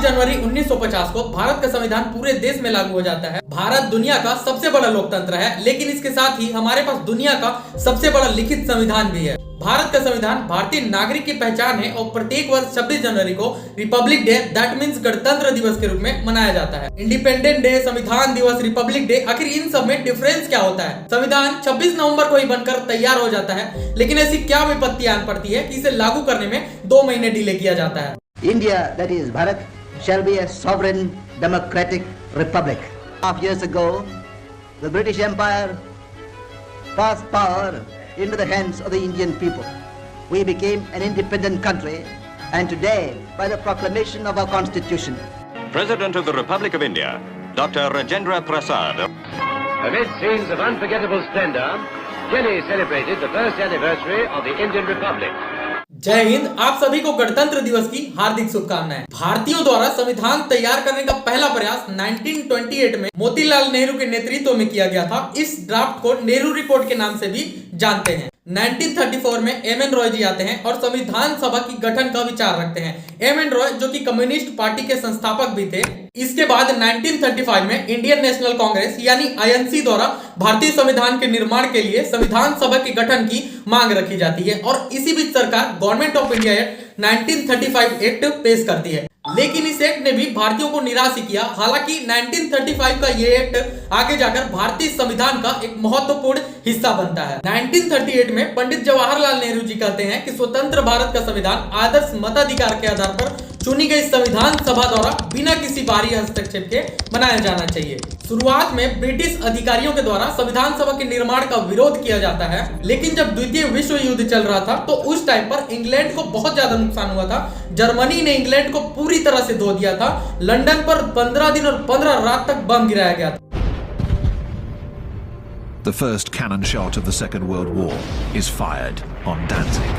जनवरी 1950 को भारत का संविधान पूरे देश में लागू हो जाता है। भारत दुनिया का सबसे बड़ा लोकतंत्र है, लेकिन इसके साथ ही हमारे पास दुनिया का सबसे बड़ा लिखित संविधान भी है। भारत का संविधान भारतीय नागरिक की पहचान है और प्रत्येक वर्ष 26 जनवरी को रिपब्लिक डे, दैट मींस गणतंत्र दिवस के रूप में मनाया जाता है। इंडिपेंडेंट डे, संविधान दिवस, रिपब्लिक डे, आखिर इन सब में डिफरेंस क्या होता है? संविधान 26 नवंबर को ही बनकर तैयार हो जाता है, लेकिन ऐसी क्या विपत्ति आन पड़ती है कि इसे लागू करने में 2 महीने डिले किया जाता है। India, that is Bharat, shall be a sovereign democratic republic. Half years ago, the British Empire passed power into the hands of the Indian people. We became an independent country, and today, by the proclamation of our constitution, President of the Republic of India, Dr. Rajendra Prasad. Amid scenes of unforgettable splendor, Delhi celebrated the first anniversary of the Indian Republic. जय हिंद। आप सभी को गणतंत्र दिवस की हार्दिक शुभकामनाएं। भारतीयों द्वारा संविधान तैयार करने का पहला प्रयास 1928 में मोतीलाल नेहरू के नेतृत्व में किया गया था। इस ड्राफ्ट को नेहरू रिपोर्ट के नाम से भी जानते हैं। 1934 में एम.एन. रॉय जी आते हैं और संविधान सभा की गठन का विचार रखते हैं। एम.एन. रॉय जो कि कम्युनिस्ट पार्टी के संस्थापक भी थे। इसके बाद 1935 में इंडियन नेशनल कांग्रेस यानी आईएनसी द्वारा भारतीय संविधान के निर्माण के लिए संविधान सभा के गठन की मांग रखी जाती है और इसी बीच सरकार government of India act 1935 act पेश करती है। लेकिन इस एक्ट ने भी भारतीयों को निराश ही किया। हालांकि 1935 का ये एक्ट आगे जाकर भारतीय संविधान का एक महत्वपूर्ण हिस्सा बनता है। 1938 में पंडित जवाहरलाल नेहरू जी कहते हैं कि स्वतंत्र भारत का संविधान आदर्श मताधिकार के आधार पर चुनी गई संविधान सभा द्वारा बिना किसी बाहरी हस्तक्षेप के बनाया जाना चाहिए। शुरुआत में ब्रिटिश अधिकारियों के द्वारा संविधान सभा के निर्माण का विरोध किया जाता है, लेकिन जब द्वितीय विश्व युद्ध चल रहा था तो उस टाइम पर इंग्लैंड को बहुत ज्यादा नुकसान हुआ था। जर्मनी ने इंग्लैंड को पूरी तरह से धो दिया था। लंदन पर 15 दिन और 15 रात तक बम गिराया गया था। The first cannon shot of the Second World War is fired on Danzig.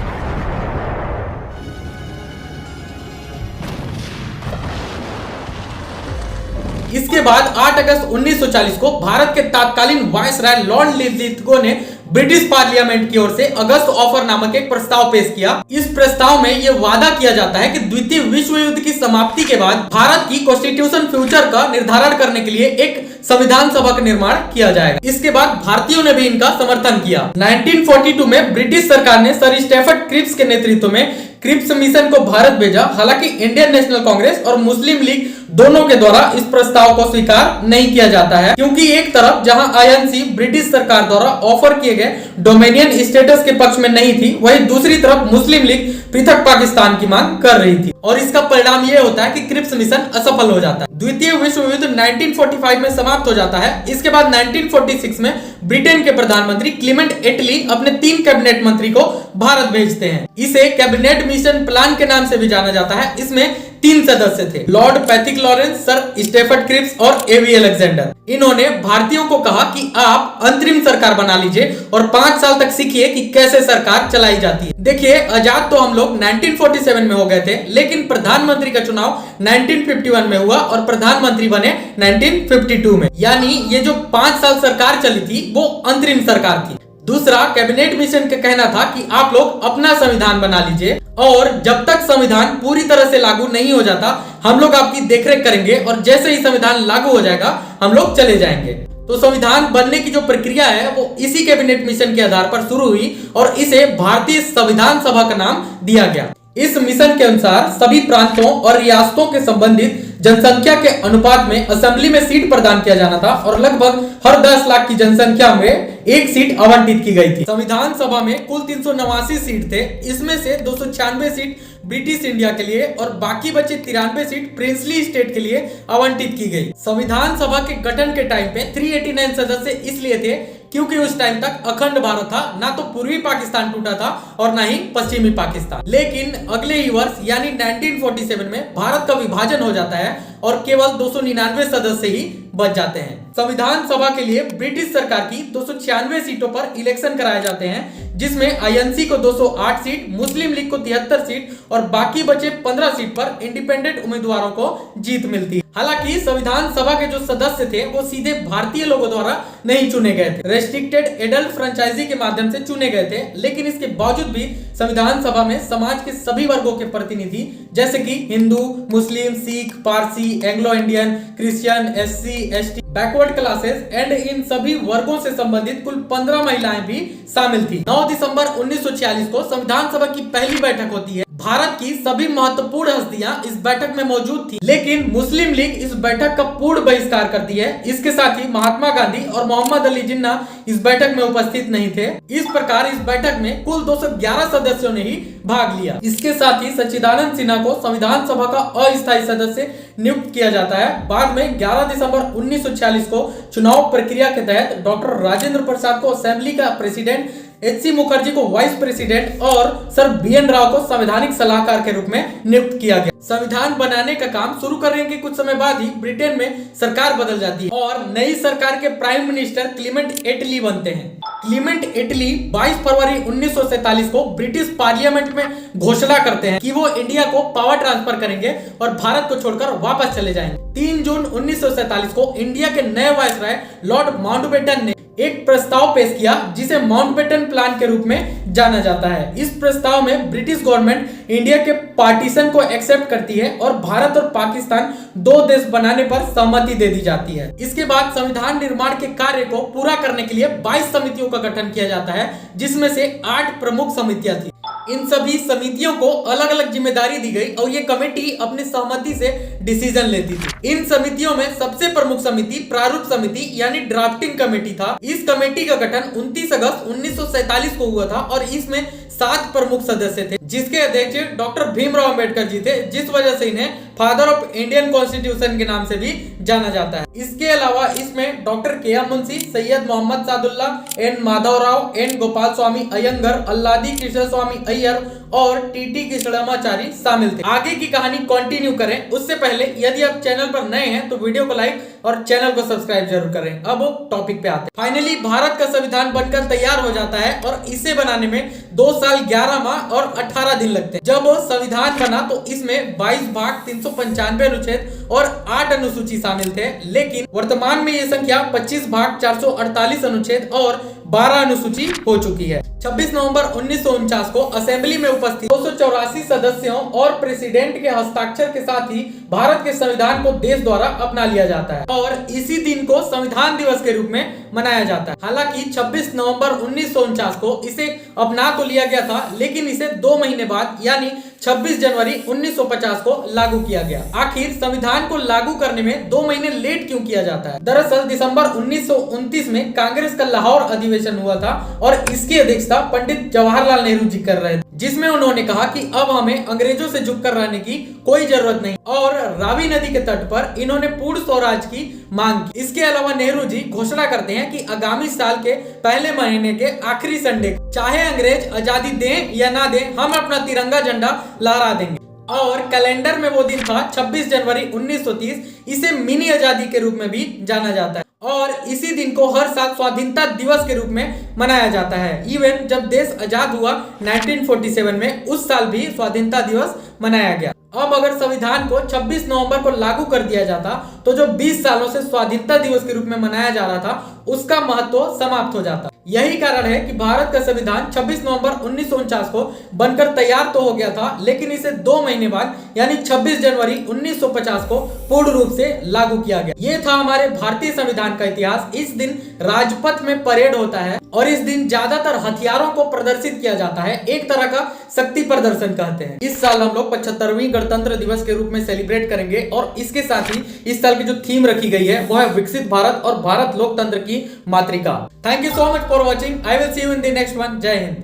इसके बाद 8 अगस्त 1940 को भारत के तत्कालीन वायसराय लॉर्ड लिथगो ने ब्रिटिश पार्लियामेंट की ओर से अगस्त ऑफर नामक एक प्रस्ताव पेश किया। इस प्रस्ताव में यह वादा किया जाता है कि द्वितीय विश्व युद्ध की समाप्ति के बाद भारत की कॉन्स्टिट्यूशन फ्यूचर का निर्धारण करने के लिए एक संविधान सभा का निर्माण किया जाएगा। इसके बाद भारतीयों ने भी इनका समर्थन किया। 1942 में ब्रिटिश सरकार ने सर स्टेफर्ड क्रिप्स के नेतृत्व में क्रिप्स मिशन को भारत भेजा। हालांकि इंडियन नेशनल कांग्रेस और मुस्लिम लीग दोनों के द्वारा इस प्रस्ताव को स्वीकार नहीं किया जाता है, क्योंकि एक तरफ जहां आईएनसी ब्रिटिश सरकार द्वारा ऑफर किए गए डोमिनियन स्टेटस के पक्ष में नहीं थी, वहीं दूसरी तरफ मुस्लिम लीग पृथक पाकिस्तान की मांग कर रही थी और इसका परिणाम यह होता है कि क्रिप्स मिशन असफल हो जाता है। द्वितीय विश्व युद्ध 1945 में समाप्त हो जाता है। इसके बाद 1946 में ब्रिटेन के प्रधानमंत्री क्लीमेंट एटली अपने 3 कैबिनेट मंत्री को भारत भेजते हैं। इसे कैबिनेट मिशन प्लान के नाम से भी जाना जाता है। इसमें 3 सदस्य थे, Lord Pethick Lawrence, sir Stafford Cripps और एवी अलेक्जेंडर। इन्होंने भारतीयों को कहा कि आप अंतरिम सरकार बना लीजिए और 5 साल तक सीखिए कि कैसे सरकार चलाई जाती है। देखिए, आजाद तो हम लोग 1947 में हो गए थे, लेकिन प्रधानमंत्री का चुनाव 1951 में हुआ और प्रधानमंत्री बने 1952 में। यानी ये जो 5 साल सरकार चली थी वो अंतरिम सरकार थी। दूसरा, कैबिनेट मिशन का कहना था कि आप लोग अपना संविधान बना लीजिए और जब तक संविधान पूरी तरह से लागू नहीं हो जाता हम लोग आपकी देखरेख करेंगे और जैसे ही संविधान लागू हो जाएगा हम लोग चले जाएंगे। तो संविधान बनने की जो प्रक्रिया है वो इसी कैबिनेट मिशन के आधार पर शुरू हुई और इसे भारतीय संविधान सभा का नाम दिया गया। इस मिशन के अनुसार सभी प्रांतों और रियासतों के संबंधित जनसंख्या के अनुपात में असेंबली में सीट प्रदान किया जाना था और लगभग हर 10 लाख की जनसंख्या में 1 सीट आवंटित की गई थी। संविधान सभा में कुल 389 सीट थे। इसमें से 296 सीट ब्रिटिश इंडिया के लिए और बाकी बचे 93 सीट प्रिंसली स्टेट के लिए आवंटित की गई। संविधान सभा के गठन के टाइम पे 389 सदस्य इसलिए थे क्योंकि उस टाइम तक अखंड भारत था, ना तो पूर्वी पाकिस्तान टूटा था और ना ही पश्चिमी पाकिस्तान। लेकिन अगले ही वर्ष यानी 1947 में भारत का विभाजन हो जाता है और केवल 299 सदस्य ही बच जाते हैं। संविधान सभा के लिए ब्रिटिश सरकार की 296 सीटों पर इलेक्शन कराए जाते हैं, जिसमें आईएनसी को 208 सीट, मुस्लिम लीग को 73 सीट और बाकी बचे 15 सीट पर इंडिपेंडेंट उम्मीदवारों को जीत मिलती है। हालांकि संविधान सभा के जो सदस्य थे वो सीधे भारतीय लोगों द्वारा नहीं चुने गए थे, रेस्ट्रिक्टेड एडल्ट फ्रेंचाइजी के माध्यम से चुने गए थे। लेकिन इसके बावजूद भी संविधान सभा में समाज के सभी वर्गों के प्रतिनिधि जैसे कि Hindu, Muslim, Sikh, Parsi, Anglo Indian, Christian, SC, ST, backward classes and इन सभी वर्गों से संबंधित कुल 15 महिलाएं भी शामिल थी। 9 दिसंबर 1946 को संविधान सभा की पहली बैठक होती है। भारत की सभी महत्वपूर्ण हस्तियां इस बैठक में मौजूद थी, लेकिन मुस्लिम लीग इस बैठक का पूर्ण बहिष्कार करती है। इसके साथ ही महात्मा गांधी और मोहम्मद अली जिन्ना इस बैठक में उपस्थित नहीं थे। इस प्रकार इस बैठक में कुल 211 सदस्यों ने ही भाग लिया। इसके साथ ही सच्चिदानंद सिन्हा को संविधान सभा का अस्थायी सदस्य नियुक्त किया जाता है। बाद में 11 दिसंबर 1946 को चुनाव प्रक्रिया के तहत डॉक्टर राजेंद्र प्रसाद को असेंबली का प्रेसिडेंट, एच.सी. मुखर्जी को वाइस प्रेसिडेंट और सर बी.एन. राव को संवैधानिक सलाहकार के रूप में नियुक्त किया गया। संविधान बनाने का काम शुरू करने के कुछ समय बाद ही ब्रिटेन में सरकार बदल जाती है और नई सरकार के प्राइम मिनिस्टर क्लीमेंट एटली बनते हैं। क्लीमेंट एटली 22 फरवरी 1947 को ब्रिटिश पार्लियामेंट में घोषणा करते हैं कि वो इंडिया को पावर ट्रांसफर करेंगे और भारत को छोड़कर वापस चले जाएंगे। 3 जून 1947 को इंडिया के नए वायसराय लॉर्ड माउंटबेटन ने एक प्रस्ताव पेश किया जिसे माउंटबेटन प्लान के रूप में जाना जाता है। इस प्रस्ताव में ब्रिटिश गवर्नमेंट इंडिया के पार्टीशन को एक्सेप्ट करती है और भारत और पाकिस्तान 2 देश बनाने पर सहमति दे दी जाती है। इसके बाद संविधान निर्माण के कार्य को पूरा करने के लिए 22 समितियों का गठन किया जाता है, जिसमें से 8 प्रमुख समितियां थी। इन सभी समितियों को अलग अलग जिम्मेदारी दी गई और ये कमेटी अपनी सहमति से डिसीजन लेती थी। इन समितियों में सबसे प्रमुख समिति प्रारूप समिति यानी ड्राफ्टिंग कमेटी था। इस कमेटी का गठन 29 अगस्त 1947 को हुआ था और इसमें 7 प्रमुख सदस्य थे, जिसके अध्यक्ष डॉक्टर भीमराव अंबेडकर जी थे, जिस वजह से इन्हें फादर ऑफ इंडियन कॉन्स्टिट्यूशन के नाम से भी जाना जाता है। इसके अलावा इसमें doctor K M. Munshi, Syed Mohammad Saadulla, N. Madhavrao, N. Gopalaswami Ayyangar, Alladi Krishnaswami Iyer और टी.टी. कृष्णमाचारी शामिल थे। आगे की कहानी कंटिन्यू करें उससे पहले यदि आप चैनल पर नए हैं तो वीडियो को लाइक और चैनल को सब्सक्राइब जरूर करें। अब टॉपिक पे आते हैं। फाइनली भारत का संविधान बनकर तैयार हो जाता है और इसे बनाने में 2 साल 11 माह और 18 दिन लगते हैं। जब संविधान बना तो इसमें 22 भाग, 395 अनुच्छेद और 8 अनुसूची शामिल थे, लेकिन वर्तमान में ये संख्या 25 भाग, 448 अनुच्छेद और 12 अनुसूची हो चुकी है। 26 नवंबर 1949 को असेंबली में उपस्थित 284 सदस्यों और प्रेसिडेंट के हस्ताक्षर के साथ ही भारत के संविधान को देश द्वारा अपना लिया जाता है और इसी दिन को संविधान दिवस के रूप में मनाया जाता है। हालांकि 26 नवंबर 1949 को इसे अपना तो लिया गया था, लेकिन इसे 2 महीने बाद यानी 26 जनवरी 1950 को लागू किया गया। आखिर संविधान को लागू करने में 2 महीने लेट क्यों किया जाता है? दरअसल दिसंबर 1929 में कांग्रेस का लाहौर अधिवेशन हुआ था और इसकी अध्यक्षता पंडित जवाहरलाल नेहरू जी कर रहे थे, जिसमें उन्होंने कहा कि अब हमें अंग्रेजों से झुककर रहने की कोई जरूरत नहीं और रावी नदी के तट पर इन्होंने पूर्ण स्वराज की मांग की। इसके अलावा नेहरू जी घोषणा करते हैं कि आगामी साल के पहले महीने के आखिरी संडे चाहे अंग्रेज आजादी दें या ना दें, हम अपना तिरंगा झंडा लहरा देंगे। और कैलेंडर में वो दिन था 26 जनवरी 1930। इसे मिनी आजादी के रूप में भी जाना जाता है और इसी दिन को हर साल स्वाधीनता दिवस के रूप में मनाया जाता है। इवन जब देश आजाद हुआ 1947 में, उस साल भी स्वाधीनता दिवस मनाया गया। अब अगर संविधान को 26 नवंबर को लागू कर दिया जाता तो जो 20 सालों से स्वाधीनता दिवस के रूप में मनाया जा रहा था उसका महत्व समाप्त हो जाता। यही कारण है कि भारत का संविधान 26 नवंबर 1949 को बनकर तैयार तो हो गया था, लेकिन इसे 2 महीने बाद यानी 26 जनवरी 1950 को पूर्ण रूप से लागू किया गया। ये था हमारे भारतीय संविधान का इतिहास। इस दिन राजपथ में परेड होता है और इस दिन ज्यादातर हथियारों को प्रदर्शित किया जाता है, एक तरह का शक्ति प्रदर्शन कहते हैं। इस साल हम लोग 75वीं गणतंत्र दिवस के रूप में सेलिब्रेट करेंगे और इसके साथ ही इस साल की जो थीम रखी गई है वो है विकसित भारत और भारत लोकतंत्र की मातृका। Thank you so much for watching. I will see you in the next one. जय हिंद।